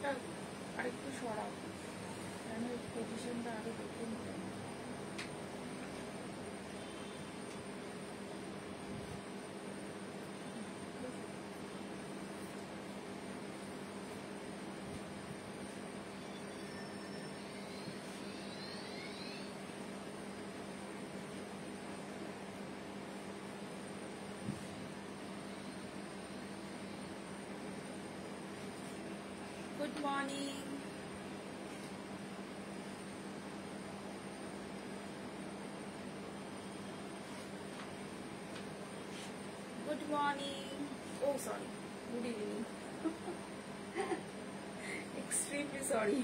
ফোনটা আরেকটু সরাও, কেন পজিশনটা আরো দেখে নিতে। Good morning. Good morning. Oh, sorry. Good evening. Extremely sorry.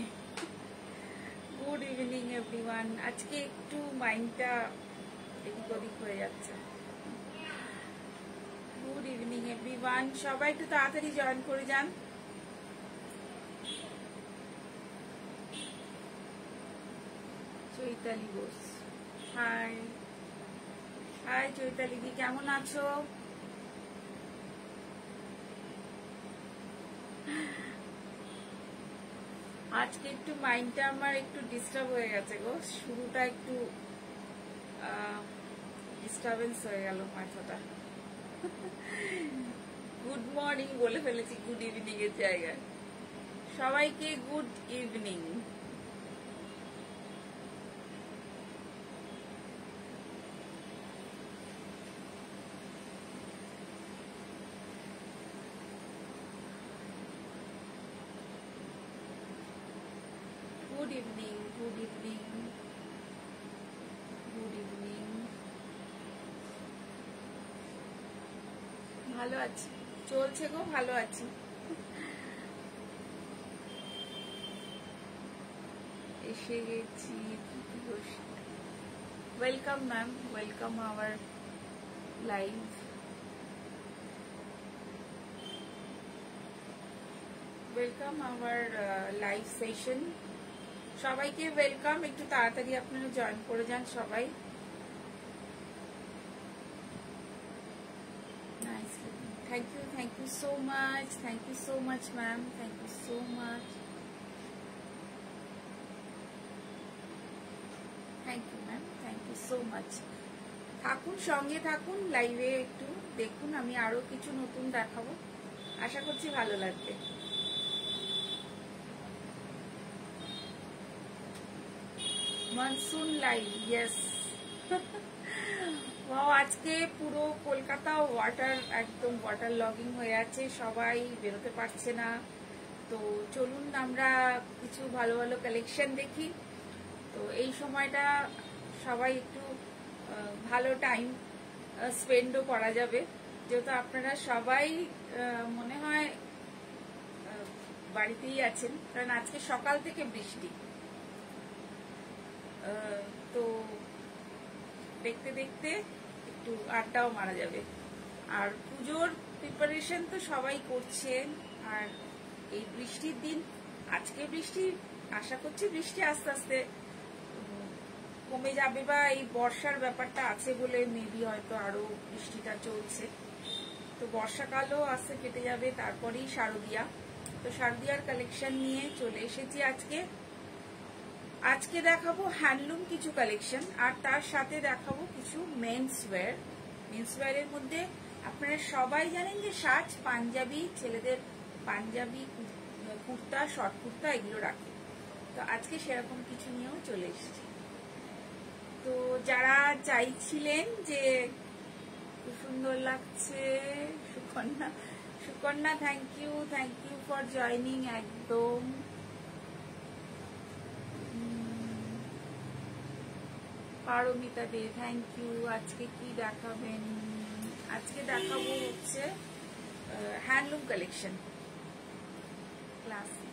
Good evening, everyone. আজকে একটু মাইন্ডটা এদিক ওদিক হয়ে যাচ্ছে। Good evening, everyone. সবাই একটু তাড়াতাড়ি জয়েন করে যান। চৈতালি বোস, হাই হাই চৈতালি দি, কেমন আছো? আজকে একটু মাইন্ডটা আমার একটু ডিস্টার্ব হয়ে গেছে গো, শুরুটা একটু ডিস্টারবেন্স হয়ে গেল মাথাটা। গুড মর্নিং বলে ফেলেছি গুড ইভিনিং এর জায়গায়। সবাইকে good evening. Good evening, good evening, good evening. ভালো আছি, চলছে গো, ভালো আছি। এসে গেছি। Welcome ma'am, welcome our live. Welcome our live session. সবাইকে ওয়েলকাম, একটু তাড়াতাড়ি আপনারা জয়েন করে যান সবাই। Thank you so much, thank you so much ma'am, thank you so much, thank you ma'am, thank you so much. থাকুন, সঙ্গে থাকুন, লাইভে একটু দেখুন, আমি আরো কিছু নতুন দেখাবো, আশা করছি ভালো লাগবে। Monsoon live, yes. আজকে পুরো কলকাতা ওয়াটার, একদম ওয়াটার লগিং হয়ে আছে, সবাই বেরোতে পারছে না। তো চলুন আমরা কিছু ভালো ভালো কালেকশন দেখি। তো এই সময়টা সবাই একটু ভালো টাইম স্পেন্ডও করা যাবে, যেহেতু আপনারা সবাই মনে হয় বাড়িতেই আছেন, কারণ আজকে সকাল থেকে বৃষ্টি। তো দেখতে দেখতে একটু আড্ডাও মারা যাবে। আর পুজোর প্রিপারেশন তো সবাই করছেন, আর এই বৃষ্টির দিন, আজকে বৃষ্টি, আশা করছি বৃষ্টি আস্তে আস্তে কমে যাবে, বা এই বর্ষার ব্যাপারটা আছে বলে মেবি হয়তো আরো বৃষ্টিটা চলছে। তো বর্ষাকালও আস্তে কেটে যাবে, তারপরেই শারদিয়া। তো শারদিয়ার কালেকশন নিয়ে চলে এসেছি আজকে। আজকে দেখাবো হ্যান্ডলুম কিছু কালেকশন, আর তার সাথে দেখাবো কিছু মেন্সওয়্যার। মেন্সওয়্যারের মধ্যে আপনারা সবাই জানেন যে শার্ট, পাঞ্জাবি, ছেলেদের পাঞ্জাবি, কুর্তা, শর্ট কুর্তা, এগুলো রাখে। তো আজকে সেরকম কিছু নিয়েও চলে এসেছি। তো যারা চাইছিলেন যে খুব সুন্দর লাগছে, Sukanya, Sukanya thank you for joining. একদম পারমিতা দে, থ্যাংক ইউ। আজকে কি দেখাবেন? আজকে দেখাবো হচ্ছে handloom collection, classic.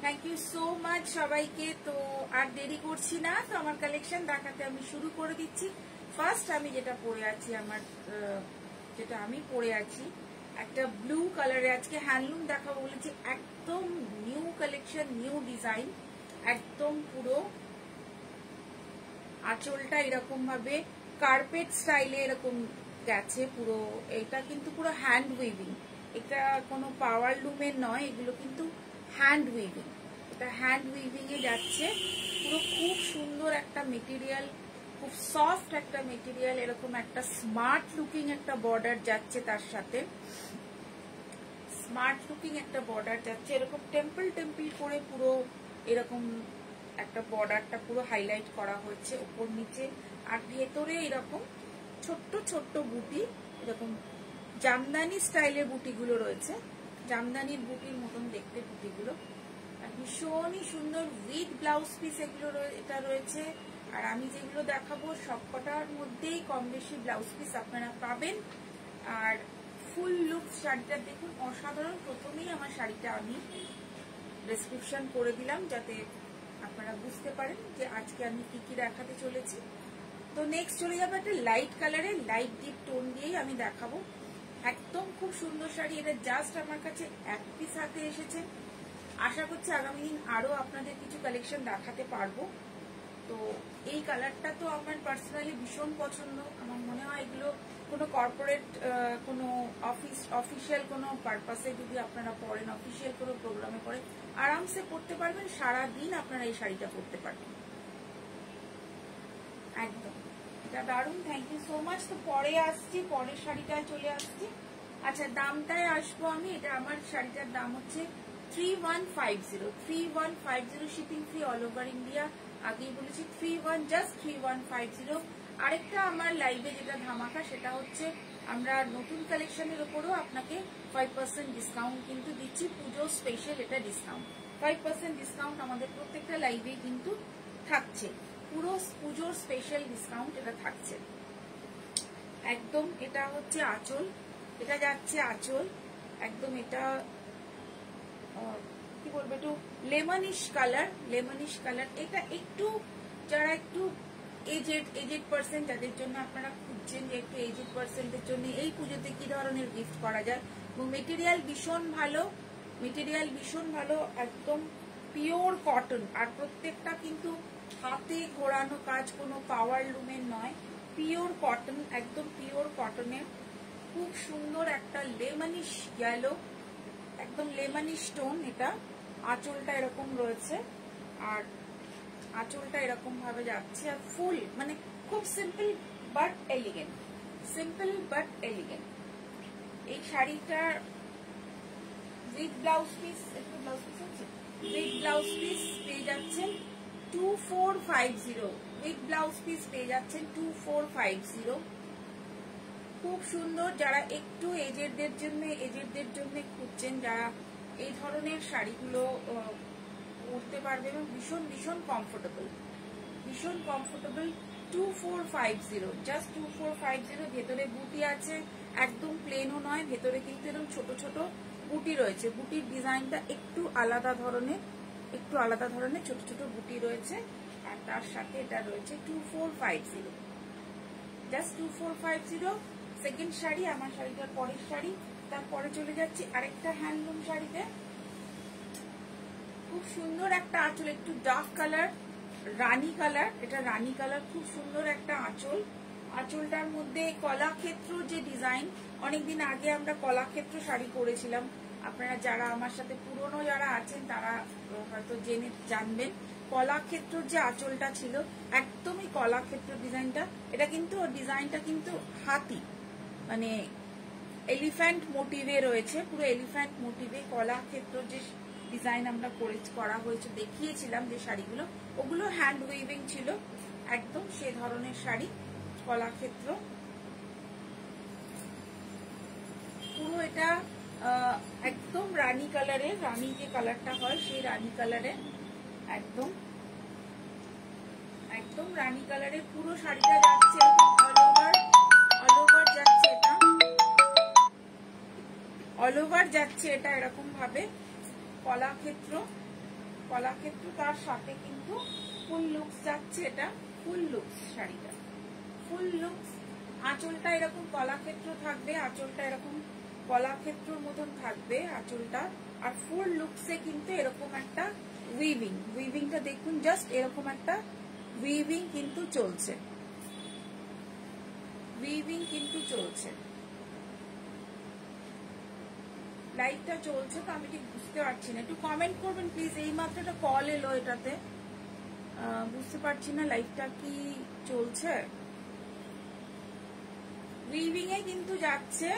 Thank you so much সবাইকে। তো আর দেরি করছি না, তো আমার কালেকশন দেখাতে আমি শুরু করে দিচ্ছি। ফার্স্ট আমি যেটা পরে আছি, আমার যেটা আমি পরে আছি একটা ব্লু কালারে, আজকে হ্যান্ডলুম দেখাবো বলেছি, একদম নিউ কালেকশন, নিউ ডিজাইন, একদম পুরো আঁচলটা এরকম ভাবে কার্পেট স্টাইলে এরকম গেছে পুরো। এটা কিন্তু পুরো হ্যান্ড উইভিং, এটা কোনো পাওয়ার লুমের নয়, এগুলো কিন্তু হ্যান্ড উইভিং, এটা হ্যান্ড উইভিং এ যাচ্ছে। পুরো খুব সুন্দর একটা মেটেরিয়াল, খুব সফট একটা মেটেরিয়াল, এরকম একটা স্মার্ট লুকিং একটা বর্ডার যাচ্ছে, তার সাথে স্মার্ট লুকিং একটা বর্ডার যাচ্ছে, এরকম টেম্পল টেম্পল করে পুরো এরকম একটা বর্ডারটা পুরো হাইলাইট করা হয়েছে উপর নিচে। আর ভেতরে এরকম ছোট্ট ছোট্ট বুটি, এরকম জামদানি স্টাইলের বুটিগুলো রয়েছে, জামদানির বুটির মতন দেখতে বুটিগুলো। আর ভীষণই সুন্দর উইথ ব্লাউজ পিস এগুলো এটা রয়েছে। আর আমি যেগুলো দেখাবো সবকটার মধ্যেই কম বেশি ব্লাউজ পিস আপনারা পাবেন। আর ফুল লুক শাড়িটা দেখুন অসাধারণ। প্রথমেই আমার শাড়িটা আমি ডেসক্রিপশন করে দিলাম যাতে আপনারা বুঝতে পারেন যে আজকে আমি কি কি দেখাতে চলেছি। তো নেক্সট চলে যাবো একটা লাইট কালারে, লাইট ডিপ টোন দিয়েই আমি দেখাবো। একদম খুব সুন্দর শাড়ি, এটা জাস্ট আমার কাছে এক পিস হাতে এসেছে। আশা করছি আগামী দিন আরো আপনাদের কিছু কালেকশন দেখাতে পারবো। তো এই কালারটা তো আমার পার্সোনালি ভীষণ পছন্দ। আমার মনে হয় এগুলো কোনো কর্পোরেট কোনো অফিসিয়াল কোনো পারপাসে যদি আপনারা পরেন, অফিসিয়াল কোনো প্রোগ্রামে পরেন, আরামসে পরতে পারবেন, সারাদিন আপনারা এই শাড়িটা পরতে পারবেন একদম। এটা দারুণ, থ্যাংক ইউ সো মাচ। তো পরে আসছি, পরের শাড়িটায় চলে আসছি। আচ্ছা দামটায় আসবো আমি। এটা আমার শাড়িটার দাম হচ্ছে 3150 shipping free all over India. আগেই বলেছি 3150। আরেকটা আমার লাইভে যেটা ধামাকা সেটা হচ্ছে আমরা নতুন কালেকশনের উপরও আপনাকে 5% ডিসকাউন্ট কিন্তু দিচ্ছি। পুজো স্পেশাল এটা ডিসকাউন্ট, 5% ডিসকাউন্ট আমাদের প্রত্যেকটা লাইভে কিন্তু থাকছে। পুরো পুজোর স্পেশাল ডিসকাউন্ট এটা থাকছে একদম। এটা হচ্ছে আঁচল, এটা যাচ্ছে আঁচল একদম। এটা কি বলবো, একটু লেমনিশ কালার, লেমনিশ কালার। এটা একটু যারা একটু এজেড পার্সন, যাদের জন্য আপনারা খুঁজছেন যে একটু এজেড পার্সনদের জন্য এই পুজোতে কি ধরনের গিফট করা যায়। এবং মেটেরিয়াল ভীষণ ভালো, মেটেরিয়াল ভীষণ ভালো, একদম পিওর কটন। আর প্রত্যেকটা কিন্তু হাতে ঘোরানো কাজ, কোনো পাওয়ার লুমের নয়, পিওর কটন, একদম পিওর কটনের। খুব সুন্দর একটা লেমনিশ ইয়েলো, একদম লেমনিশ টোন। এটা আঁচলটা এরকম রয়েছে, আর আঁচলটা এরকম ভাবে যাচ্ছে। আর ফুল মানে খুব simple but elegant, simple but elegant. এই শাড়িটার উইথ ব্লাউজ পিস, একটু ব্লাউজ পিস আছে, উইথ ব্লাউজ পিস পেয়ে যাচ্ছেন 2450। উইথ ব্লাউজ পিস পেয়ে যাচ্ছেন 2450। খুব সুন্দর। যারা একটু এজেডদের জন্য খুঁজছেন, যারা এই ধরনের শাড়িগুলো পরতে পারবে এবং ভীষণ ভীষণ কমফোর্টেবল, ভীষণ কমফোর্টেবল। 2450, জাস্ট 2450। ভেতরে বুটি আছে, একদম প্লেনও নয়, ভেতরে কিন্তু এরকম ছোট ছোট বুটি রয়েছে। বুটির ডিজাইনটা একটু আলাদা ধরনের, একটু আলাদা ধরনের ছোট ছোট বুটি রয়েছে। আর তার সাথে এটা রয়েছে 2450, জাস্ট 2450। সেকেন্ড শাড়ি, আমার শাড়িটার পরের শাড়ি। তারপরে চলে যাচ্ছি আরেকটা হ্যান্ডলুম শাড়িতে। খুব সুন্দর একটা আঁচল, একটু ডার্ক কালার, রানী কালার। এটা রানী কালার, খুব সুন্দর একটা আঁচল। আঁচলটার মধ্যে কলাক্ষেত্র যে ডিজাইন, অনেকদিন আগে আমরা কলাক্ষেত্র শাড়ি করেছিলাম। আপনারা যারা আমার সাথে পুরনো যারা আছেন তারা হয়তো জানবেন কলাক্ষেত্র যে আঁচলটা ছিল, একদমই কলাক্ষেত্র ডিজাইনটা। এটা কিন্তু ডিজাইনটা কিন্তু হাতি মানে এলিফ্যান্ট মোটিভে রয়েছে, পুরো এলিফ্যান্ট মোটিভে কলাক্ষেত্র যে ডিজাইন আমরা করা হয়েছে, দেখিয়েছিলাম যে শাড়িগুলো, ওগুলো হ্যান্ড উইভিং ছিল, একদম সে ধরনের শাড়ি কলাক্ষেত্র। পুরো এটা একদম রানী কালারের, রানী যে কালারটা হয় সেই রানী কালারের, একদম একদম রানী কালারের পুরো শাড়িটা যাচ্ছে অল ওভার যাচ্ছে। এটা অল ওভার যাচ্ছে, এটা এরকম ভাবে কলাক্ষেত্র, কলাক্ষেত্র তার সাথে কিন্তু ফুল লুকস যাচ্ছে। এটা ফুল লুকস শাড়িটা, ফুল লুকস। আঁচলটা এরকম কলাক্ষেত্র থাকবে, আঁচলটা এরকম কলাক্ষেত্রর মতন থাকবে আঁচলটা। আর ফুল লুকসে কিন্তু এরকম একটা উইভিং, উইভিংটা দেখুন, জাস্ট এরকম একটা উইভিং কিন্তু চলছে, উইভিং কিন্তু চলছে। লাইভটা চলছে তো আমি ঠিক বুঝতে পারছি না, একটু কমেন্ট করবেন প্লিজ। এই মাত্র একটা কল এলো, এটাতে বুঝতে পারছি না লাইভটা কি চলছে। উইভিং এ কিন্তু যাচ্ছে,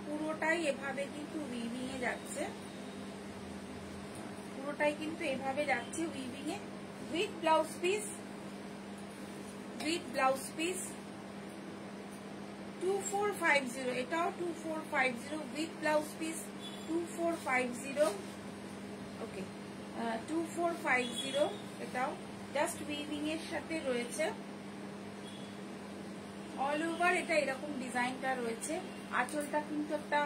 পুরোটাই এভাবে কিন্তু উইভিং এ যাচ্ছে, পুরোটাই কিন্তু এভাবে যাচ্ছে weaving A, with blouse piece, with blouse piece 2450, এটাও 2450 উইথ ব্লাউজ পিস 2450। ওকে 2450, এটাও জাস্ট উইভিং এর সাথে রয়েছে। অল ওভার এটা এরকম ডিজাইনটা রয়েছে। আঁচলটা কিন্তু একটা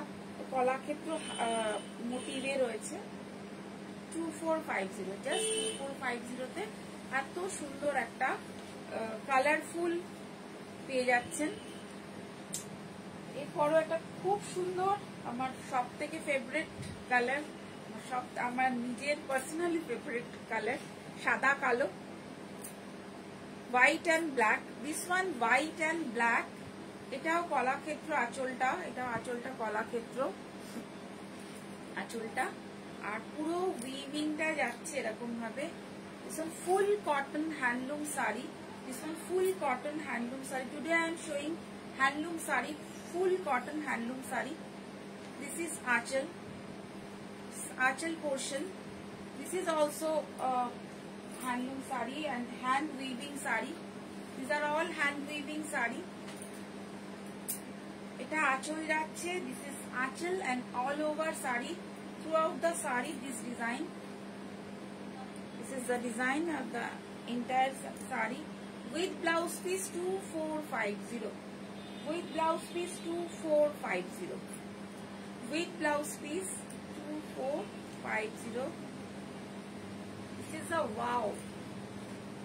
কলাক্ষেত্র মোটিভে রয়েছে। 2450, জাস্ট 2450 তে এত সুন্দর একটা কালারফুল পেয়ে যাচ্ছেন। এরপরও একটা খুব সুন্দর, আমার সব থেকে ফেভারিট কালার, আমার নিজের পার্সোনালি ফেভারিট কালার, সাদা কালো, white and black. This one white and black, এটাও কলাক্ষেত্র আঁচলটা, এটাও আঁচলটা কলাক্ষেত্র আঁচলটা, আর পুরো উইভিংটা যাচ্ছে এরকম ভাবে। This one full cotton handloom sari, this one full cotton handloom sari. Today I am showing handloom sari, full cotton handloom sari. This is achal portion. This is also handloom sari and hand weaving sari. These are all hand weaving sari. Eta achal jacche, this is achal and all over sari, throughout the sari this design. This is the design of the entire sari with blouse piece 2450. With blouse piece 2450, with blouse piece 2450. This is a wow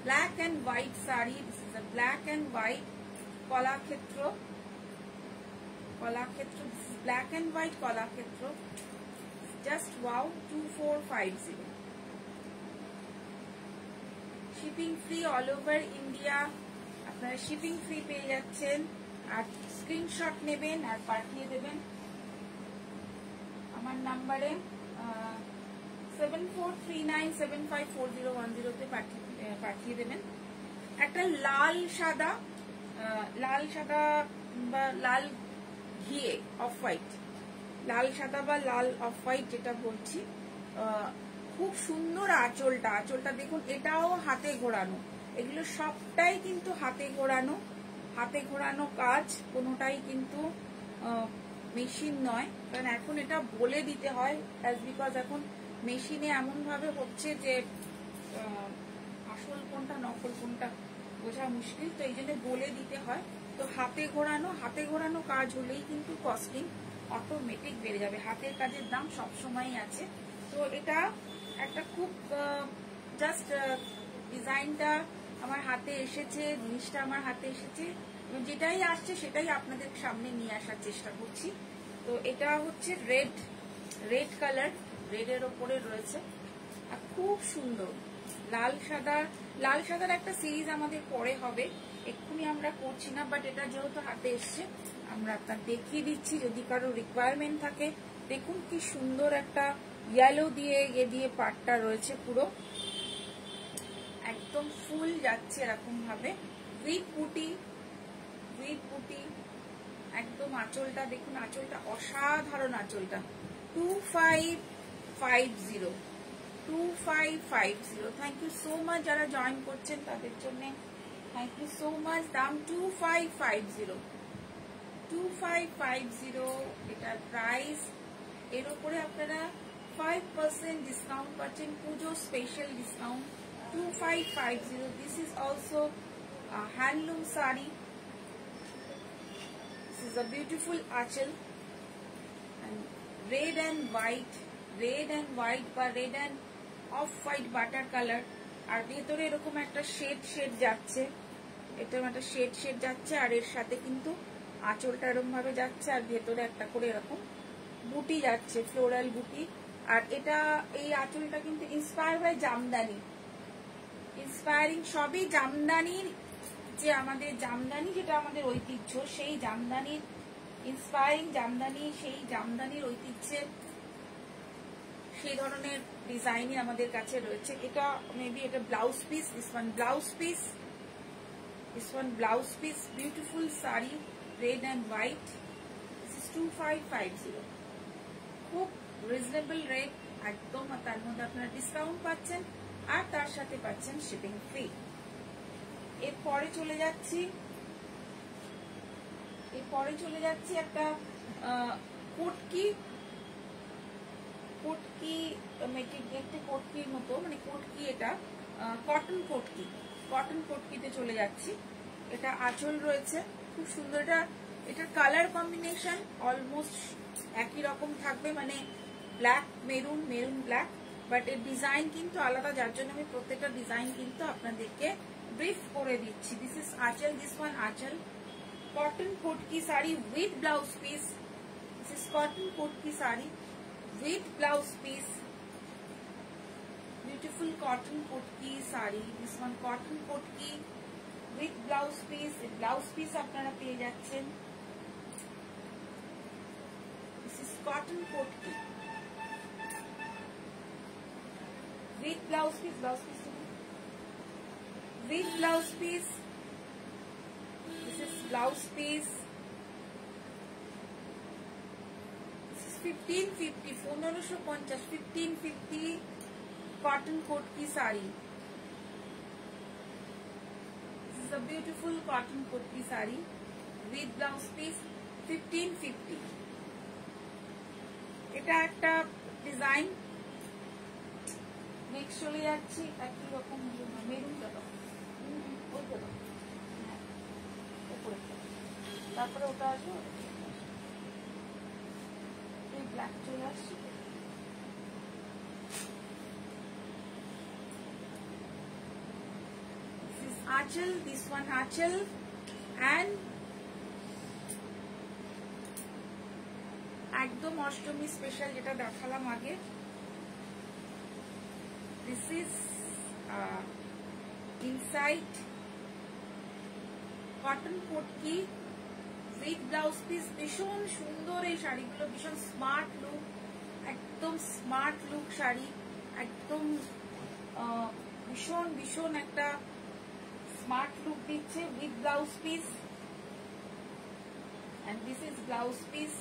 black and white sari. This is a black and white kolakhetro. This is black and white kolakhetro. Just wow, 2450. Shipping free all over India. আপনারা shipping free পেয়ে যাচ্ছেন, আর screenshot নেবেন আর পাঠিয়ে দেবেন আমার নাম্বারে 7439754010 তে পাঠিয়ে দেবেন। একটা লাল সাদা বা লাল ঘিয়ে অফ হোয়াইট, লাল সাদা বা লাল অফ হোয়াইট যেটা বলছি, খুব সুন্দর আঁচলটা দেখুন, এটাও হাতে ঘোরানো, এগুলো সবটাই কিন্তু হাতে ঘোরানো কাজ, কোনোটাই কিন্তু মেশিন নয়। কারণ এখন এটা বলে দিতে হয়, বিকজ এখন মেশিনে এমন ভাবে হচ্ছে যে আসল কোনটা নকল কোনটা বোঝা মুশকিল, তো এই জন্য বলে দিতে হয়। তো হাতে ঘোরানো কাজ হলেই কিন্তু কস্টিং অটোমেটিক বেড়ে যাবে। হাতের কাজের দাম সবসময়ই আছে। তো এটা একটা খুব জাস্ট ডিজাইনটা আমার হাতে এসেছে, জিনিসটা আমার হাতে এসেছে, যেটাই আসছে সেটাই আপনাদের সামনে নিয়ে আসার চেষ্টা করছি। তো এটা হচ্ছে রেড কালার, রেডের ওপরে রয়েছে, আর খুব সুন্দর লাল সাদার একটা সিরিজ আমাদের পরে হবে, এক্ষুনি আমরা করছি না, বাট এটা যেহেতু হাতে এসছে আমরা আপনার দেখিয়ে দিচ্ছি। যদি কারো রিকোয়ারমেন্ট থাকে, দেখুন কি সুন্দর একটা ইয়েলো দিয়ে পাটটা রয়েছে, পুরো একদম ফুল যাচ্ছে এরকম ভাবে, উইথ বুটি একদম। আঁচলটা দেখুন, আঁচলটা অসাধারণ, আঁচলটা 2550। থ্যাংক ইউ সো মাচ যারা জয়েন করছেন তাদের জন্য, থ্যাংক ইউ সো মাচ। দাম 2550, এটার প্রাইস। এর উপরে আপনারা 5% ডিসকাউন্ট পাচ্ছেন, পুজো special discount 2550। This is also a handloom sari. This is a beautiful achal and red and white বা red and off white butter color, আর ভেতরে এরকম একটা শেড যাচ্ছে, এটার একটা শেড যাচ্ছে, আর এর সাথে কিন্তু আঁচলটা এরকম ভাবে যাচ্ছে, আর ভেতরে একটা করে এরকম বুটি যাচ্ছে, ফ্লোরাল বুটি। আর এটা এই আঁচলটা কিন্তু ইন্সপায়ার বাই জামদানি, ইন্সপায়ারিং সবই জামদানির, যে আমাদের জামদানি যেটা আমাদের ঐতিহ্য, সেই জামদানির ইন্সপায়ারিং জামদানি, সেই জামদানির ঐতিহ্যের সেই ধরনের ডিজাইনই আমাদের কাছে রয়েছে। এটা মেবি এটা blouse piece, this one blouse piece, this one blouse piece, beautiful sari, red and white. This is 2550, খুব রিজনেবল রেট একদম। আর তার মধ্যে আপনারা ডিসকাউন্ট পাচ্ছেন আর তার সাথে পাচ্ছেন শিপিং ফ্রি। এরপরে চলে যাচ্ছি একটা কোটকি মেটেরিয়ালটা কোটকির মতো, মানে কোটকি, এটা কটন কোটকিতে চলে যাচ্ছি। এটা আঁচল রয়েছে, খুব সুন্দর। এটার কালার কম্বিনেশন অলমোস্ট একই রকম থাকবে, মানে black maroon, maroon black, but এর ডিজাইন কিন্তু আলাদা, যার জন্য আমি প্রত্যেকটা ডিজাইন কিন্তু আপনাদেরকে ব্রিফ করে দিচ্ছি। This is aanchal, this one aanchal, cotton kotki sari with blouse piece. This is cotton kotki sari with blouse piece, beautiful cotton kotki sari. This one cotton kotki with blouse piece. Blouse piece আপনারা পেয়ে যাচ্ছেন। This is cotton kotki with blouse piece, with blouse piece. This is blouse piece. 1550, 1550, 1550 cotton kotki sari. This is a beautiful cotton kotki sari with blouse piece, 1550. এটা একটা design. Next চলে যাচ্ছি একই রকম maroon colour, তারপরে ওটা আসবে, black চলে আসছে। This is Achal, this one Achal, and একদম অষ্টমী স্পেশাল যেটা দেখালাম আগে। This is inside cotton kotki with blouse piece। ভীষণ সুন্দর এই শাড়িগুলো, ভীষণ স্মার্ট লুক, একদম স্মার্ট লুক শাড়ি, একদম ভীষণ একটা স্মার্ট লুক দিচ্ছে with blouse piece, and this is blouse piece,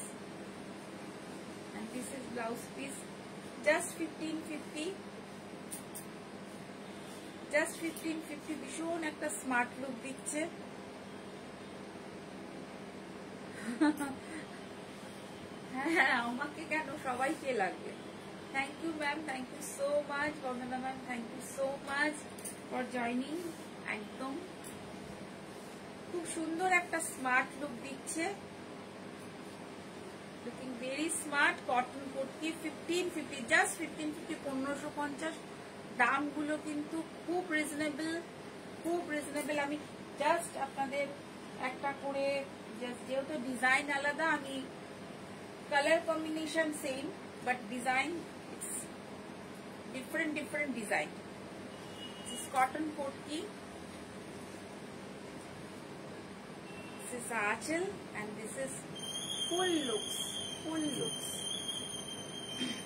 and this is blouse piece, just 1550, just 1550। ভীষণ একটা স্মার্ট লুক দিচ্ছে। হ্যাঁ, আমাকে কেন, সবাইকে লাগবে। Thank you ma'am, thank you so much Bandana ma'am, thank you so much for joining. একদম খুব সুন্দর একটা স্মার্ট লুক দিচ্ছে, looking very smart. Cotton kotki 1550, just 1550, 1550। দামগুলো কিন্তু খুব রিজনেবল, খুব রিজনেবল। আমি জাস্ট আপনাদের একটা করে, যেহেতু ডিজাইন আলাদা, আমি colour combination same, but design it's different design. This is cotton kotki, this is aanchal, and this is full looks.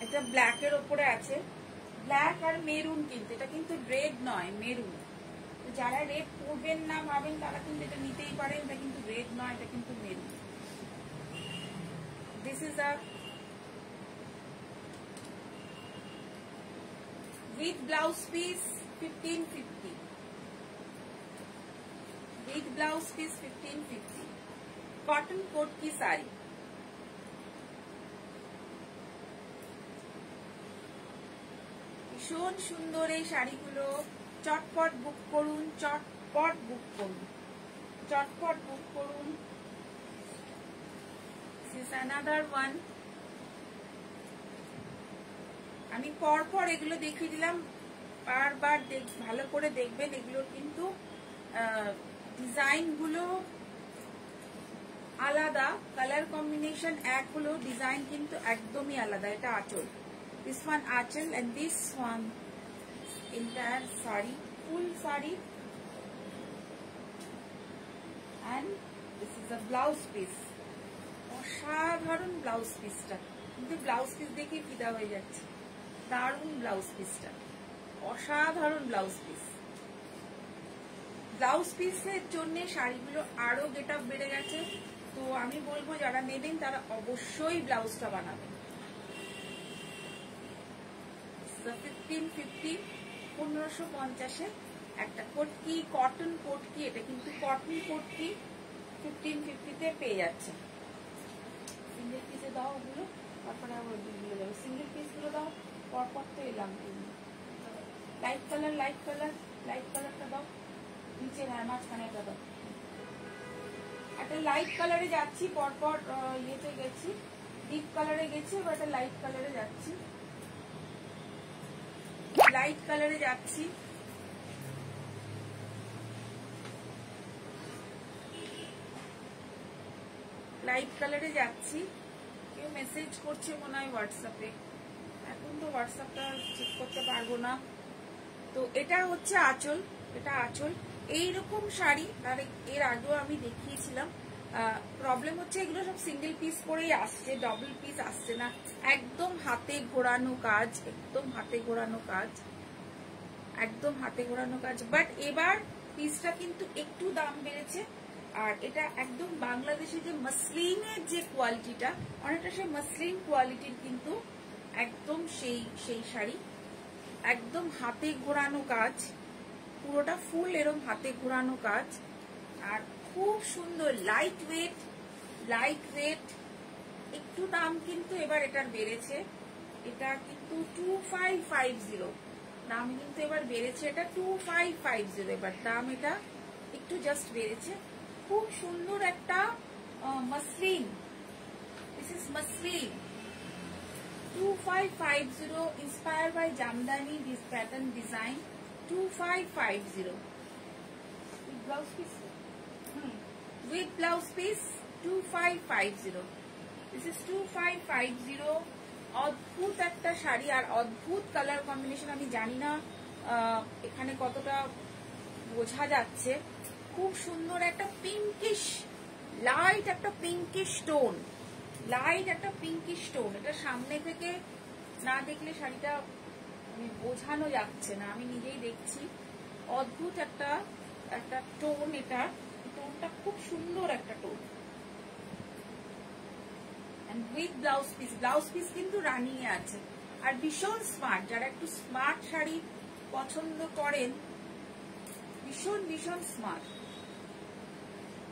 এটা ব্ল্যাক এর ওপরে আছে, ব্ল্যাক আর মেরুন, কিন্তু এটা কিন্তু রেড নয়, মেরুন। যারা রেড পরবেন না ভাবেন তারা কিন্তু এটা নিতেই পারেন, এটা কিন্তু রেড নয়, এটা কিন্তু maroon. This is a with blouse piece, 1550, with blouse piece, 1550, cotton kotki sari। ভীষণ সুন্দর এই শাড়িগুলো, চটপট বুক করুন, চটপট বুক করুন। This is another one। আমি পরপর এগুলো দেখিয়ে দিলাম, বারবার ভালো করে দেখবেন। এগুলো কিন্তু ডিজাইন গুলো আলাদা, কালার কম্বিনেশন এক হলেও ডিজাইন কিন্তু একদমই আলাদা। এটা আঁচল, this one আঁচল, and this one entire saree, full saree, and this is a blouse piece। অসাধারণ ব্লাউজ পিসটা, কিন্তু ব্লাউজ পিস দেখে ফিদা হয়ে যাচ্ছে। দারুণ ব্লাউজ পিসটা, অসাধারণ ব্লাউজ পিস। ব্লাউজ পিসের জন্য শাড়িগুলো আরো গেট আপ বেড়ে গেছে। তো আমি বলবো যারা নেবেন তারা অবশ্যই ব্লাউজটা বানাবেন। 1550 একটা কোটকি, কটন কোটকি, এটা কিন্তু কটন কোটকি 1550 পেয়ে যাচ্ছে। সিঙ্গেল পিসে দাও ওগুলো, তারপরে আবার দুগুলো যাবে। সিঙ্গেল পিস গুলো দাও, পরপর তো এলাম। Light colour, light colour, light কালারটা দাও, নিচে নয় মাঝখানে একটা দাও। একটা লাইট কালারে যাচ্ছি, পরপর ইয়েতে গেছি, ডিপ কালারে গেছি, এবার একটা লাইট কালারে যাচ্ছি, লাইট কালারে যাচ্ছি। লাইট কালারে যাচ্ছি। কেউ মেসেজ করছে মনে হয় হোয়াটসঅ্যাপে, এখন তো হোয়াটসঅ্যাপটা চেক করতে পারবো না। তো এটা হচ্ছে আঁচল, এটা আঁচল। এইরকম শাড়ি আর এর আগেও আমি দেখিয়েছিলাম। প্রবলেম হচ্ছে এগুলো সব সিঙ্গেল পিস করেই আসছে, ডবল পিস আসছে না। একদম হাতে ঘোরানো কাজ, একদম হাতে ঘোরানো কাজ, একদম হাতে ঘোরানো কাজ। বাট এবার পিসটা কিন্তু একটু দাম বেড়েছে। আর এটা একদম বাংলাদেশে যে মসলিনের যে কোয়ালিটিটা, অনেকটা সেই মসলিন কোয়ালিটির কিন্তু একদম সেই শাড়ি, একদম হাতে ঘোরানো কাজ, পুরোটা ফুল এরকম হাতে ঘোরানো কাজ। আর খুব সুন্দর লাইট ওয়েট, লাইট ওয়েট। একটু দাম কিন্তু এবার এটার বেড়েছে, এটা কিন্তু 2550 দাম কিন্তু এবার বেড়েছে। এটা 2550 এবার দাম, এটা একটু জাস্ট বেড়েছে। খুব সুন্দর একটা muslin, this is muslin 2550, inspired by Jamdani, this pattern design 2550 with blouse piece, with blouse piece 2550, this is 2550। অদ্ভুত একটা শাড়ি আর অদ্ভুত কালার কম্বিনেশন। আমি জানি না এখানে কতটা বোঝা যাচ্ছে। খুব সুন্দর একটা পিঙ্কিশ, লাইট একটা পিঙ্কিশ টোন, লাইট একটা পিঙ্কিশ টোন। এটা সামনে থেকে না দেখলে শাড়িটা বোঝানো যাচ্ছে না, আমি নিজেই দেখছি। অদ্ভুত একটা একটা টোন, এটা টোনটা খুব সুন্দর একটা tone. With blouse piece, blouse piece কিন্তু রানিং এ আছে। আর ভীষণ স্মার্ট, যারা একটু স্মার্ট শাড়ি পছন্দ করেন, ভীষণ ভীষণ স্মার্ট।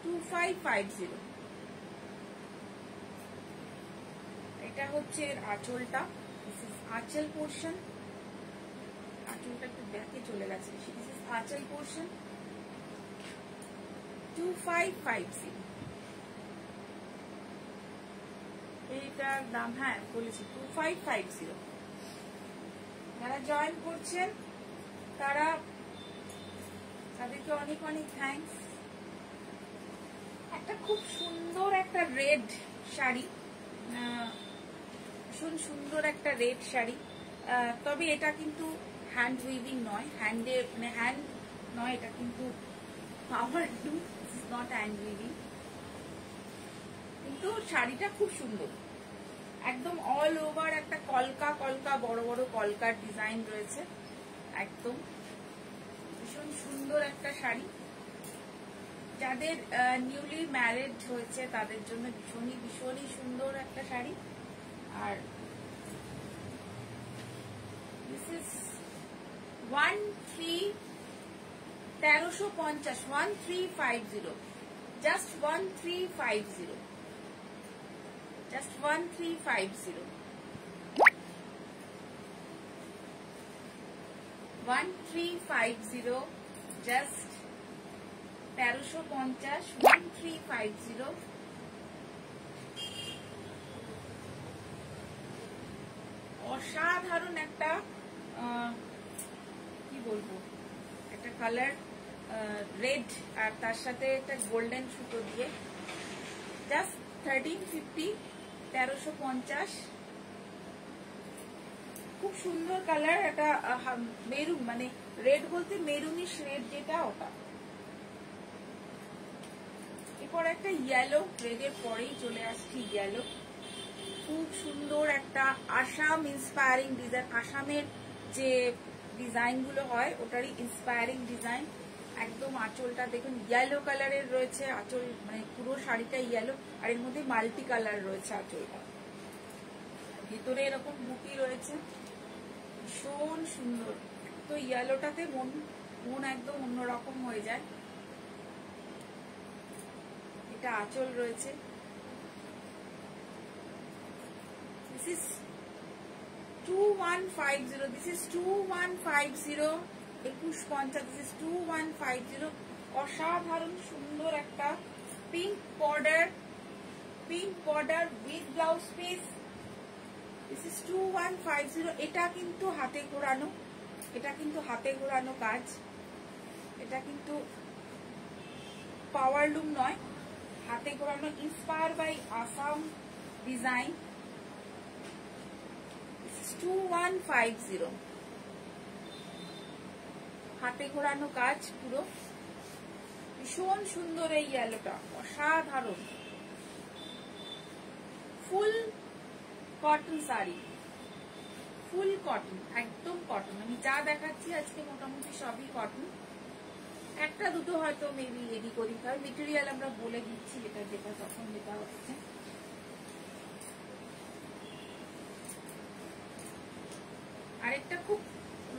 2550। এটা হচ্ছে আঁচলটা, আঁচল পোর্শন। আঁচলটা একটু ব্যাকে চলে গেছে, আঁচল পোর্শন 2550। এইটার দাম হ্যাঁ বলেছি 2550। যারা জয়েন করছেন তাদেরকে অনেক অনেক থ্যাঙ্কস। একটা খুব সুন্দর একটা রেড শাড়ি, ভীষণ সুন্দর একটা রেড শাড়ি। তবে এটা কিন্তু হ্যান্ড উইভিং নয়, হ্যান্ডে মানে হ্যান্ড নয়, এটা কিন্তু পাওয়ার লুম, নট হ্যান্ড উইভিং। কিন্তু শাড়িটা খুব সুন্দর, একদম অল ওভার একটা কলকা কলকা, বড় বড় কলকার ডিজাইন রয়েছে। একদম ভীষণ সুন্দর একটা শাড়ি। যাদের নিউলি ম্যারিড হয়েছে তাদের জন্য ভীষণই ভীষণই সুন্দর একটা শাড়ি। আর this is 1350, 1350, just 1350, just 1350, 1350, just 1350, 1350। অসাধারণ একটা কি বলবো, একটা কালার রেড আর তার সাথে একটা গোল্ডেন সুতো দিয়ে, জাস্ট 1350, 1350। খুব সুন্দর কালার, একটা মেরুন, মানে রেড বলতে মেরুনিশ রেড যেটা, ওটা। এরপর একটা ইয়েলো, রেডের পরেই চলে আসছি ইয়েলো, খুব সুন্দর একটা আসাম ইন্সপায়ারিং ডিজাইন, আসামের যে ডিজাইনগুলো হয় ওটারই ইন্সপায়ারিং ডিজাইন। একদম আঁচলটা দেখুন ইয়েলো কালারের রয়েছে, আঁচল মানে পুরো শাড়িটা ইয়েলো, আর এর মধ্যে মাল্টি কালার রয়েছে আঁচলটা। ভিতরে এরকম বুটি রয়েছে, ভীষণ সুন্দর। তো ইয়েলোটাতে মন একদম অন্যরকম হয়ে যায়। এটা আঁচল রয়েছে। This is 2150. This is 2150. 2150. This is 2150. অসাধারণ সুন্দর একটা pink border with blouse piece. This is 2150. এটা কিন্তু হাতে ঘোরানো কাজ। এটা কিন্তু পাওয়ার লুম নয়, হাতে ঘোরানো, ইন্সপায়ার বাই আসাম ডিজাইন। 2150 হাতে ঘোরানো কাজ পুরো, ভীষণ সুন্দর। এই ইয়েলোটা অসাধারণ। ফুল কটন শাড়ি, ফুল কটন, একদম কটন। আমি যা দেখাচ্ছি আজকে মোটামুটি সবই কটন, একটা দুটো হয়তো মেবি এদিক ওদিক হয়। মেটেরিয়াল আমরা বলে দিচ্ছি যেটা তখন যেটা হচ্ছে। আরেকটা খুব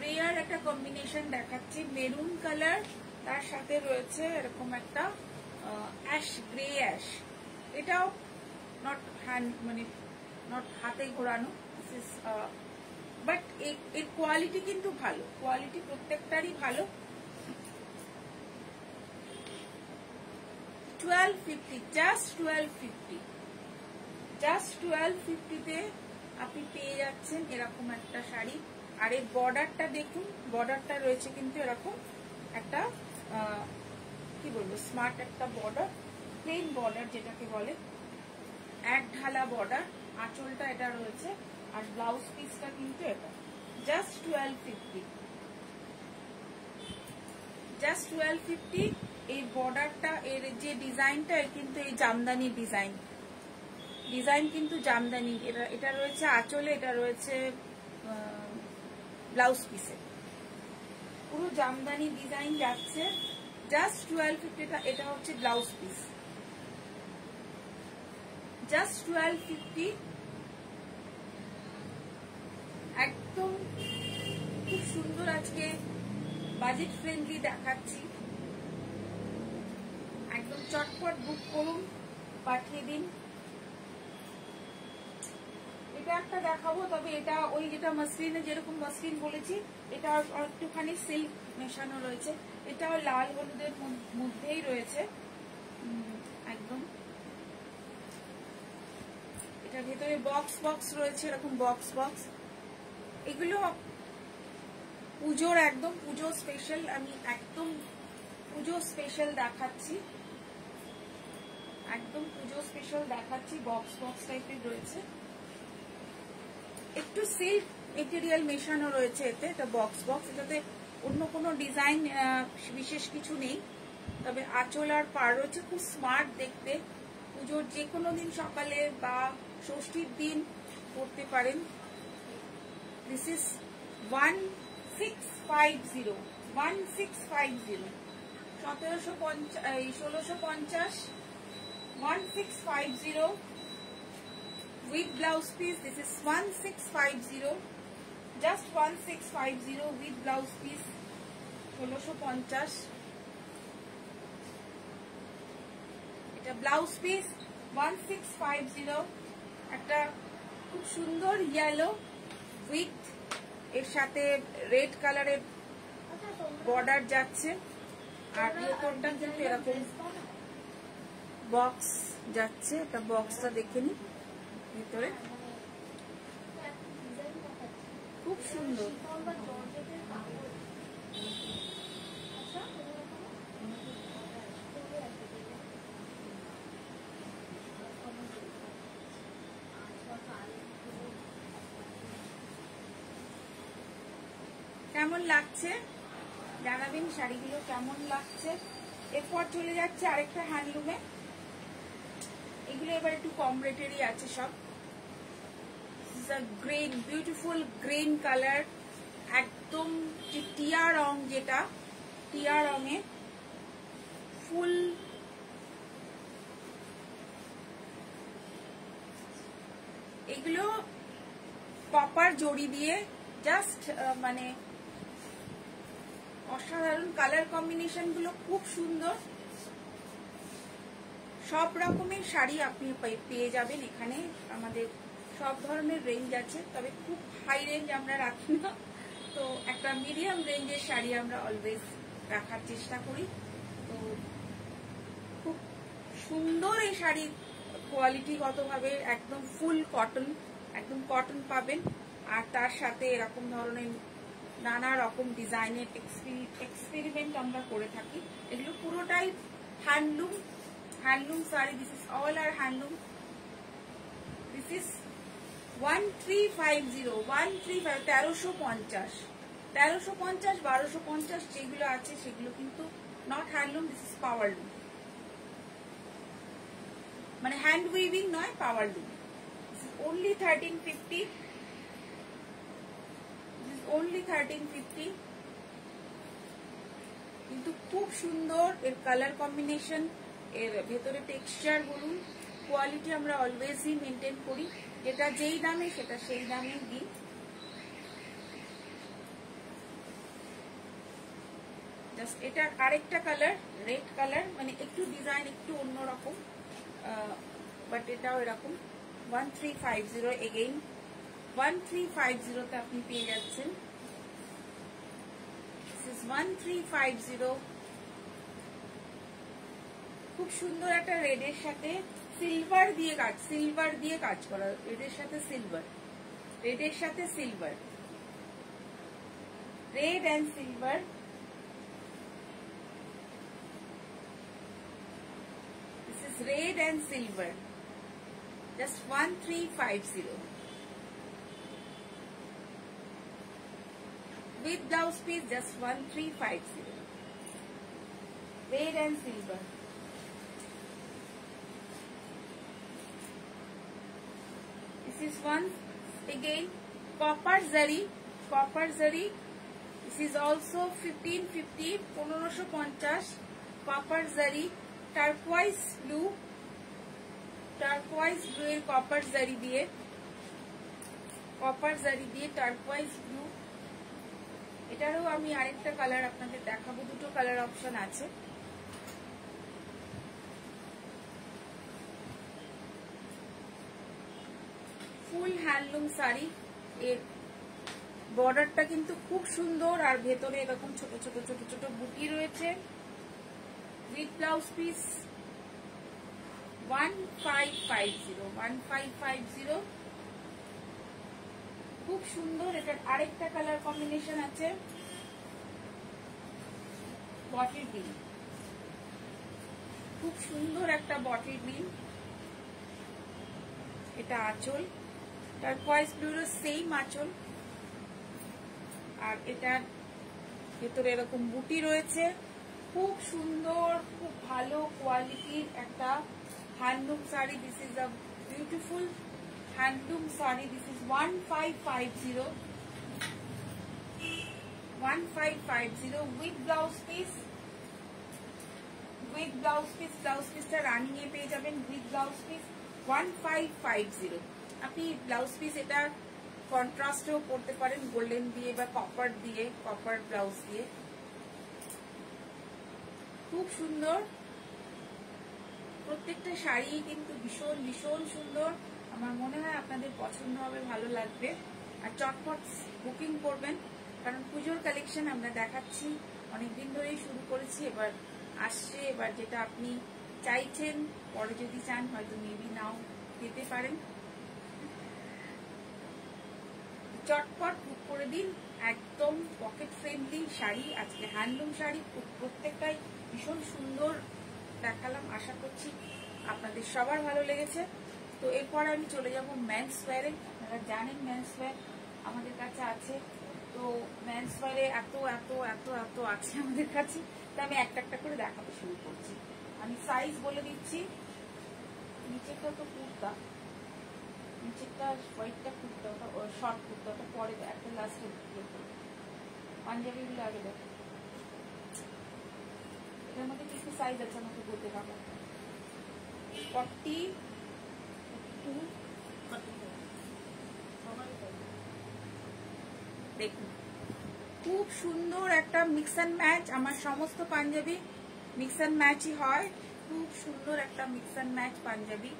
রেয়ার একটা কম্বিনেশন দেখাচ্ছি, মেরুন কালার, তার সাথে রয়েছে এরকম একটা অ্যাশ, গ্রে অ্যাশ। এটাও নট হ্যান্ড মানে নট হাতে ঘোরানো, বাট এর কোয়ালিটি কিন্তু ভালো, কোয়ালিটি প্রত্যেকটারই ভালো। 1250, জাস্ট 1250, জাস্ট 1250-তে আপনি পেয়ে যাচ্ছেন এরকম একটা শাড়ি। আর এই বর্ডারটা দেখুন, বর্ডারটা রয়েছে কিন্তু এরকম একটা কি বলবো স্মার্ট একটা বর্ডার, প্লেন বর্ডার যেটাকে বলে, এক ঢালা বর্ডার। আঁচলটা এটা রয়েছে, আর ব্লাউজ পিসটা কিন্তু এটা। Just 1250, just 1250। এই বর্ডারটা, এর যে ডিজাইনটা কিন্তু এই জামদানি ডিজাইন কিন্তু জামদানি। এটা রয়েছে আঁচলে, এটা রয়েছে ব্লাউজ পিসে, পুরো জামদানি ডিজাইন যাচ্ছে। জাস্ট 1250, এটা হচ্ছে ব্লাউজ পিস। জাস্ট 1250, একদম খুব সুন্দর। আজকে বাজেট ফ্রেন্ডলি দেখাচ্ছি, একদম চটপট বুক করুন, পাঠিয়ে দিন। এটা একটা দেখাবো, তবে এটা ওই যেটা মসলিনে যেরকম মসলিন বলেছি, এটা একটুখানি সিল্ক মেশানো রয়েছে। এটাও লাল হলুদের মধ্যেই রয়েছে একদম। এটার ভেতরে বক্স রয়েছে, এরকম বক্স। এগুলো পুজোর, একদম পুজো স্পেশাল। আমি একদম পুজো স্পেশাল দেখাচ্ছি, একদম পুজো স্পেশাল দেখাচ্ছি। বক্স টাইপের রয়েছে, একটু সিল্ক মেটেরিয়াল মেশানো রয়েছে এতে। এটা বক্স। এটাতে অন্য কোনো ডিজাইন বিশেষ কিছু নেই, তবে আঁচল আর পাড় রয়েছে, খুব স্মার্ট দেখতে। পুজোর যে কোনো দিন সকালে বা ষষ্ঠীর দিন পরতে পারেন। This is 1650, 1650, 1650, 1650 with blouse piece. This is 1650, just 1650 with blouse piece, 1650। এটা ব্লাউজ পিস 1650। একটা খুব সুন্দর ইয়েলো উইথ এর সাথে রেড কালারের বর্ডার যাচ্ছে, আর ভেতরটা কিন্তু এরকম বক্স যাচ্ছে। এটা বক্সটা দেখে নি, ভিতরে খুব সুন্দর। কেমন লাগছে জানাবেন, শাড়িগুলো কেমন লাগছে। এরপর চলে যাচ্ছে আরেকটা হ্যান্ডলুমে। এগুলো এবার একটু কম রেটেরই আছে সব। Is a grain, beautiful grain colour, একদম টিয়া রং, যেটা টিয়া রঙে ফুল এগুলো কপার জড়ি দিয়ে জাস্ট মানে অসাধারণ কালার কম্বিনেশন গুলো খুব সুন্দর। সব রকমের শাড়ি আপনি পেয়ে যাবেন এখানে, আমাদের সব ধরনের রেঞ্জ আছে, তবে খুব হাই রেঞ্জ আমরা রাখি না, তো একটা মিডিয়াম রেঞ্জের শাড়ি আমরা অলওয়েজ রাখার চেষ্টা করি। তো খুব সুন্দর এই শাড়ির কোয়ালিটিগতভাবে একদম ফুল কটন, একদম কটন পাবেন, আর তার সাথে এরকম ধরনের নানা রকম ডিজাইনের এক্সপেরিমেন্ট আমরা করে থাকি। এগুলো পুরোটাই handloom sari. This is all are handloom. This is 1350 1350 1250 যেগুলো আছে সেগুলো কিন্তু not handloom, this is power loom, মানে হ্যান্ড উইভিং নয়, power loom. This is only 1350, only 1350, কিন্তু খুব সুন্দর এর কালার কম্বিনেশন, এর ভেতরে টেক্সচার বলুন, কোয়ালিটি আমরা অলওয়েজই মেনটেন করি, যেটা যেই দামে সেটা সেই দামে দিই। জাস্ট এটা আরেকটা কালার, রেড কালার, মানে একটু ডিজাইন একটু অন্যরকম, বাট এটাও এরকম 1350, এগেইন 1350 তে আপনি পেয়ে যাচ্ছেন। দিস ইজ 1350, খুব সুন্দর একটা রেডের সাথে সিলভার দিয়ে কাজ করা, রেডের সাথে silver, red and silver. This is red and silver, just 1350 with blouse piece, just 1350, red and silver. This is one again copper zari. This is also 1550, 1550, copper zari, turquoise blue এর copper zari দিয়ে turquoise blue। এটারও আমি আরেকটা colour আপনাদের দেখাবো, দুটো colour option আছে। ফুল handloom sari, এর বর্ডারটা কিন্তু খুব সুন্দর, আর ভেতরে এরকম ছোট ছোট ছোট ছোট বুটি রয়েছে, উইথ ব্লাউজ পিস 1550, খুব সুন্দর। এটার আরেকটা কালার কম্বিনেশন আছে বটল গ্রিন, খুব সুন্দর একটা বটল গ্রিন। এটা আঁচল, টারকোয়াইজ ব্লুর সেম আঁচল, আর এটার ভেতরে এরকম বুটি রয়েছে, খুব সুন্দর, খুব ভালো কোয়ালিটির একটা handloom sari. This is a beautiful handloom sari. This is 1550 with blouse piece, blouse পিসটা রানিং এ পেয়ে যাবেন উইথ ব্লাউজ পিস 1550। আপনি ব্লাউজ পিস এটা কন্ট্রাস্টেও করতে পারেন, গোল্ডেন দিয়ে বা কপার ব্লাউজ দিয়ে, খুব সুন্দর। প্রত্যেকটা শাড়ি কিন্তু ভীষণ ভীষণ সুন্দর, আমার মনে হয় আপনাদের পছন্দ হবে, ভালো লাগবে। আর চটপট বুকিং করবেন, কারণ পুজোর কালেকশন আমরা দেখাচ্ছি, অনেকদিন ধরেই শুরু করেছি, এবার আসছে, এবার যেটা আপনি চাইছেন, পরে যদি চান হয়তো মেবি নাও পেতে পারেন। চটপট বুক করে দিন, একদম পকেট ফ্রেন্ডলি শাড়ি, আজকে হ্যান্ডলুম শাড়ি প্রত্যেকটাই ভীষণ সুন্দর দেখালাম, আশা করছি আপনাদের সবার ভালো লেগেছে। তো এরপর আমি চলে যাব মেন্স ওয়্যারে। আপনারা জানেন মেন্স ওয়্যার আমাদের কাছে আছে, তো মেন্স ওয়্যারে এত এত এত এত আছে আমাদের কাছে, তো আমি একটা একটা করে দেখাতে শুরু করছি। আমি সাইজ বলে দিচ্ছি, নিচেটা তো কুর্তা, নিচেরটা হোয়াইটটা কুর্তা, ওটা শর্ট কুর্তা, ওটা পরে একটা লাস্টে ইয়ে করবো। পাঞ্জাবিগুলো আগে দেখো, এটার মধ্যে কি কি সাইজ আছে আমাকে বলতে পারবো। 40, 42, 44। দেখুন খুব সুন্দর একটা মিক্স অ্যান্ড ম্যাচ। আমার সমস্ত পাঞ্জাবি মিক্স অ্যান্ড ম্যাচই হয়। খুব সুন্দর একটা mix and match panjabi.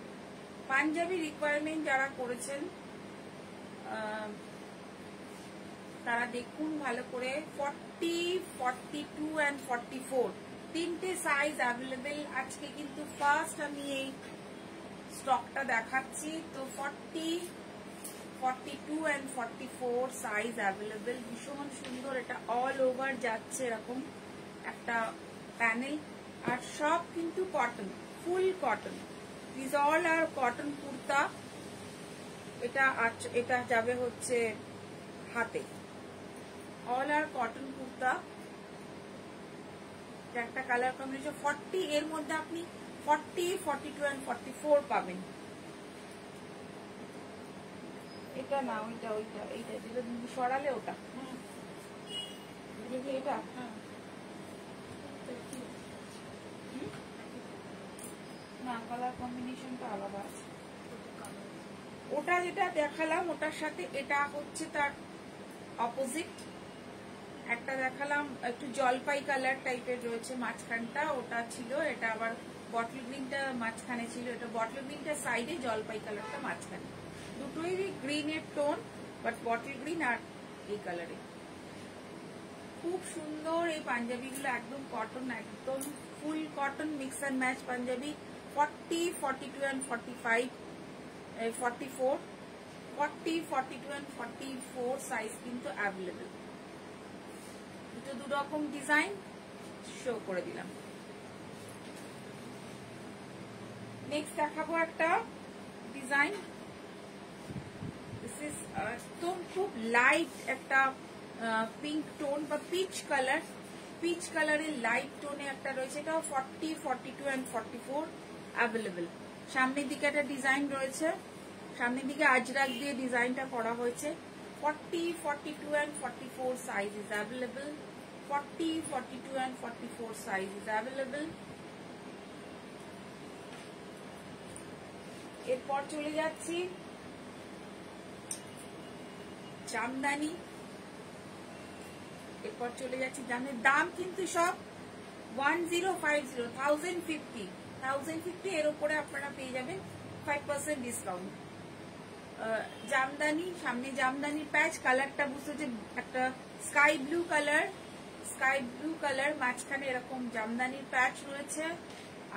Panjabi requirement যারা করেছেন তারা দেখুন ভালো করে। 40, 42 and 44 তিনটে সাইজ অ্যাভেলেবেল। আজকে কিন্তু ফার্স্ট আমি এই স্টকটা দেখাচ্ছি। তো 40, 42 and 44 সাইজ অ্যাভেলেবেল। ভীষণ সুন্দর, এটা অল ওভার যাচ্ছে এরকম একটা প্যানেল। আর সব কিন্তু cotton, full cotton. This all are cotton kurta. এটা যাবে হচ্ছে হাতে। All are cotton kurta. একটা কালার কম্বিনেশন 40, এর মধ্যে আপনি 40, 42 and 44 পাবেন। এটা না, ওইটা ওইটা এইটা যেটা সরালে ওটা এটা না, কালার কম্বিনেশনটা আলাদা আছে। ওটা যেটা দেখালাম ওটার সাথে এটা হচ্ছে তার অপোজিট। একটা দেখালাম একটু জলপাই কালার টাইপের রয়েছে মাঝখানটা, ওটা ছিল। এটা আবার বটল গ্রিনটা মাঝখানে ছিল। এটা বটল গ্রিনটা সাইডে, জলপাই কালারটা মাঝখানে। দুটোই গ্রিনের টোন, বাট বটল গ্রিন আর এই কালারে। খুব সুন্দর এই পাঞ্জাবিগুলো, একদম কটন, একদম full cotton mix and match panjabi. 40, 42 and 45, 44, 40, 42 and 44 size কিন্তু অ্যাভেলেবেল। দু রকম ডিজাইন শো করে দিলাম। নেক্সট দেখাবো একটা ডিজাইন। দিস ইজ একদম খুব লাইট একটা পিঙ্ক টোন বা পিচ কালার। পিচ কালারের লাইট টোনে একটা রয়েছে। এটাও 40, 42 and 44 অ্যাভেলেবেল। সামনের দিকে একটা ডিজাইন রয়েছে, সামনের দিকে আজরাক দিয়ে ডিজাইনটা করা হয়েছে। 40, 42 and 44 size is available. 40, 42 and 44 size is available. এরপর চলে যাচ্ছি জামদানি। এরপর চলে যাচ্ছি জামদানি। দাম কিন্তু সব 1050, 1050 এর উপরে আপনারা পেয়ে যাবেন 5% ডিসকাউন্ট। জামদানি, সামনে জামদানির প্যাচ। কালারটা বুঝতে হচ্ছে একটা sky blue colour, sky blue colour, মাঝখানে এরকম জামদানির প্যাচ রয়েছে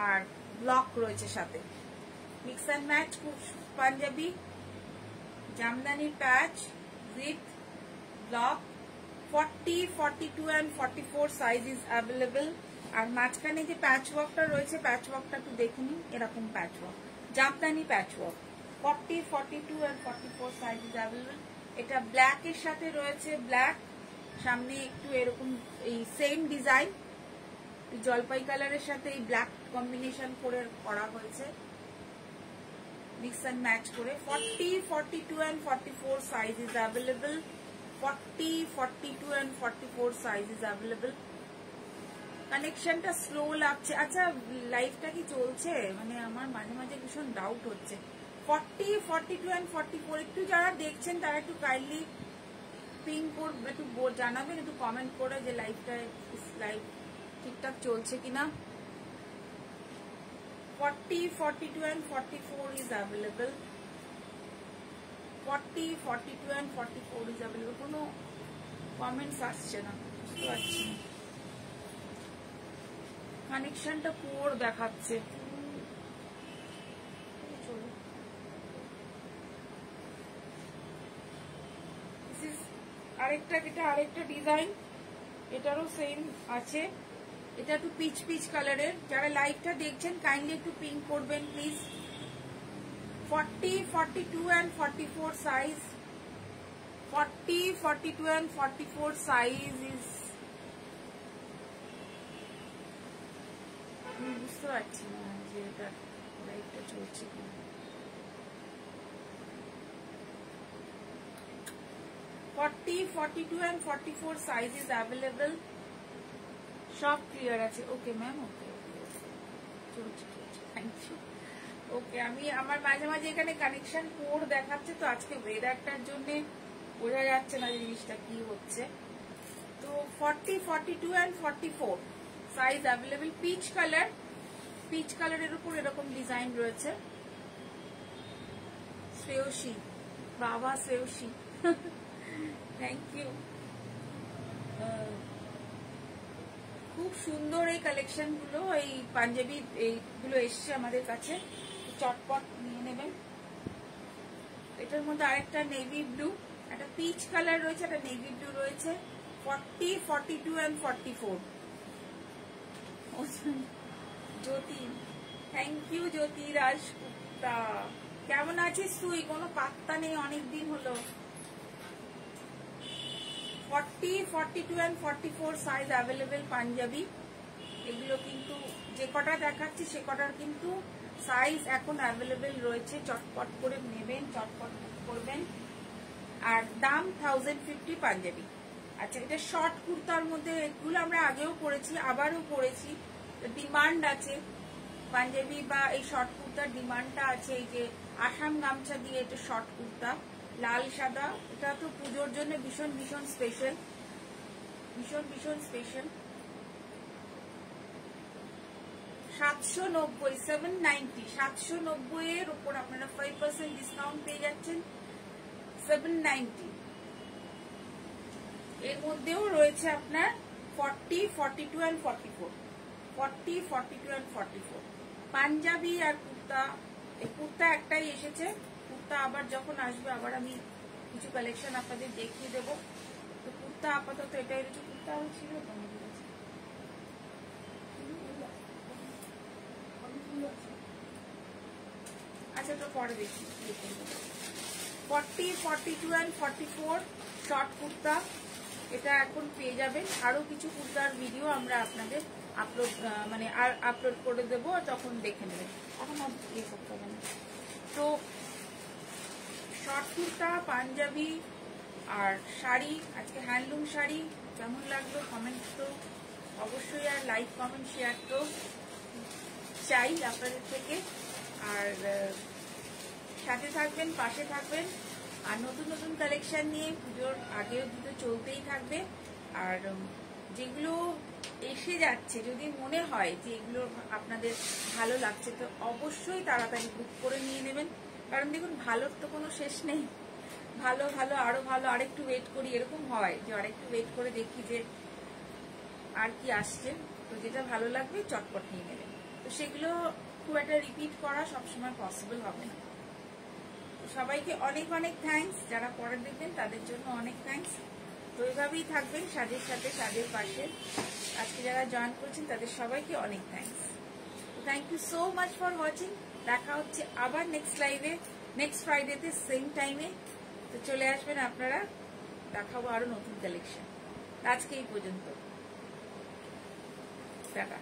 আর ব্লক রয়েছে সাথে। মিক্স অ্যান্ড ম্যাচ পাঞ্জাবি, জামদানির patch with block. 40, 42 and 44 size is available. আর মাঝখানে যে প্যাচ ওয়ার্কটা রয়েছে, প্যাচ ওয়ার্কটা একটু দেখে নিন। এরকম প্যাচ work, Jamdani patch work. 40, 42 and 44 size is available. এটা ব্ল্যাক এর সাথে রয়েছে, ব্ল্যাক সামনে একটু এরকম এই সেম ডিজাইন, জলপাই কালারের সাথে এই ব্ল্যাক কম্বিনেশন করে করা হয়েছে, মিক্স অ্যান্ড ম্যাচ করে। 40, 42 and 44 size is available. 40, 42 and 44 size is available. কানেকশনটা স্লো লাগছে। আচ্ছা, লাইভটা কি চলছে? মানে আমার মাঝে মাঝে ভীষণ ডাউট হচ্ছে। 40, 42 and 44 একটু যারা দেখছেন তারা একটু কাইন্ডলি পিং করবে, একটু জানাবেন, একটু কমেন্ট করে যে লাইভ ঠিকঠাক চলছে কিনা। 40, 42 and 44 is available. 40, 42 and 44 is available. কোনো কমেন্টস আসছে না, বুঝতে পারছি না। কানেকশনটা পুরো দেখাচ্ছে। আরেকটা ডিজাইন, এটারও সেম আছে। এটা একটু পিচ পিচ কালারের। যারা লাইভটা দেখছেন কাইন্ডলি একটু পিঙ্ক করবেন please. 40, 42 and 44 size. 40, 42 and 44 size is, আমি বুঝতে পারছি না যে এটা লাইভটা চলছে কিনা। 40, 42 and 44 size is available. সব ক্লিয়ার আছে। Okay ma'am, okay thank you. Okay, আমি আমার মাঝে মাঝে এখানে কানেকশন পোর দেখাচ্ছে, তো আজকে ওয়েদারটার জন্য বোঝা যাচ্ছে না জিনিসটা কি হচ্ছে। তো 40, 42 and 44 size available. Peach colour, peach কালারের উপর এরকম ডিজাইন রয়েছে। শ্রেয়সী, বাবা শ্রেয়সী, থ্যাংক ইউ। খুব সুন্দর এই কালেকশন গুলো, এই পাঞ্জাবি এইগুলো এসছে আমাদের কাছে, চটপট নিয়ে নেবেন। এটার মধ্যে আরেকটা নেভি ব্লু, একটা পিচ কালার রয়েছে, একটা নেভি ব্লু রয়েছে। 40, 42 and 44। জ্যোতি, থ্যাংক ইউ জ্যোতি রাজগুপ্তা। কেমন আছিস তুই? কোনো পাত্তা নেই, অনেকদিন হলো। 40, 42 and 44 সাইজ অ্যাভেলেবেল পাঞ্জাবি। এগুলো কিন্তু যে কটা দেখাচ্ছি সে কটার কিন্তু সাইজ এখন অ্যাভেলেবেল রয়েছে। চটপট করে নেবেন, চটপট করবেন। আর দাম 1050 পাঞ্জাবি। আচ্ছা, এটা শর্ট কুর্তার মধ্যে, এগুলো আমরা আগেও পরেছি, আবারও পরেছি। ডিমান্ড আছে পাঞ্জাবি বা এই শর্ট কুর্তার ডিমান্ডটা আছে। এই যে আসাম গামছা দিয়ে এটা শর্ট কুর্তা, লাল সাদা, এটা তো পুজোর জন্য ভীষণ ভীষণ স্পেশাল, ভীষণ ভীষণ স্পেশাল। 790, 790, 790 এর উপর আপনারা 5% ডিসকাউন্ট পেয়ে যাচ্ছেন। 790। এর মধ্যেও রয়েছে আপনার 40, 42 and 44, 40, 42 and 44 পাঞ্জাবি আর কুর্তা। এই কুর্তা একটাই এসেছে, কুর্তা আবার যখন আসবে আবার আমি কিছু কালেকশন আপনাদের দেখিয়ে দেবো। তো কুর্তা আপাতত এটাই রয়েছে। কুর্তা ছিল, আচ্ছা তো পরে দেখি। 40, 42 and 44 শর্ট কুর্তা, এটা এখন পেয়ে যাবেন। আরো কিছু কুর্তার ভিডিও আমরা আপনাদের আপলোড আপলোড করে দেবো, তখন দেখে নেবেন। এখন ইয়ে করতে হবে না। তো শর্ট কুর্তা, পাঞ্জাবি আর শাড়ি, আজকে হ্যান্ডলুম শাড়ি কেমন লাগলো কমেন্ট তো অবশ্যই, আর লাইক কমেন্ট শেয়ার তো চাই আপনাদের থেকে। আর সাথে থাকবেন, পাশে থাকবেন। আর নতুন নতুন কালেকশন নিয়ে পুজোর আগেও দুটো চলতেই থাকবে। আর যেগুলো এসে যাচ্ছে, যদি মনে হয় যে এগুলো আপনাদের ভালো লাগছে, তো অবশ্যই তাড়াতাড়ি বুক করে নিয়ে নেবেন। কারণ দেখুন, ভালোর তো কোনো শেষ নেই। ভালো ভালো আরো ভালো, আরেকটু ওয়েট করি, এরকম হয় যে আরেকটু ওয়েট করে দেখি যে আর কি আসছে। তো যেটা ভালো লাগবে চটপট নিয়ে নেবেন। তো সেগুলো খুব একটা রিপিট করা সবসময় পসিবল হবে না। সবাইকে অনেক অনেক থ্যাঙ্কস, যারা পরে দেখবেন তাদের জন্য অনেক থ্যাঙ্কস। তো এইভাবেই থাকবেন সাজের সাথে, সাজের পাশে। আজকে যারা জয়েন করেছেন তাদের সবাইকে অনেক thanks. Thank you so much for watching. দেখা হচ্ছে আবার নেক্সট লাইভে, নেক্সট ফ্রাইডেতে সেম টাইমে। তো চলে আসবেন আপনারা, দেখাবো আরো নতুন কালেকশন। আজকে এই পর্যন্ত, টাটা।